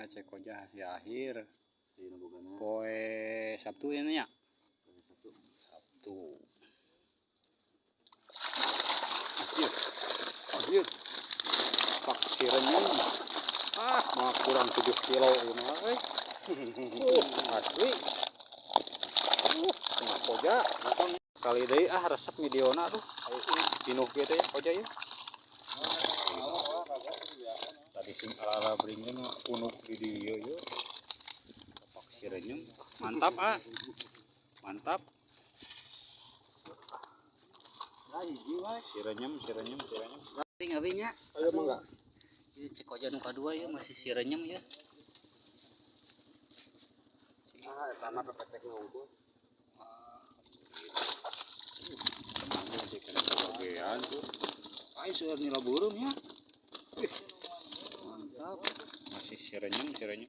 cek koja hasil akhir poe Sabtu ini ya. Sabtu akhir pak sirenya mah kurang 7 kilo ini asli tengah koja kali deui resep videona tuh pinuh gitu ya koja ya tadi sing ala bringnya punuk di dieu ye pak sirenyem mantap mantap sirenyem ngabinya ayo mangga ieu cek koja nu kadua ya masih sirenyem ya sama pepetek nunggu bagian tuh ayo sudah nila burung ya mantap masih sirenyem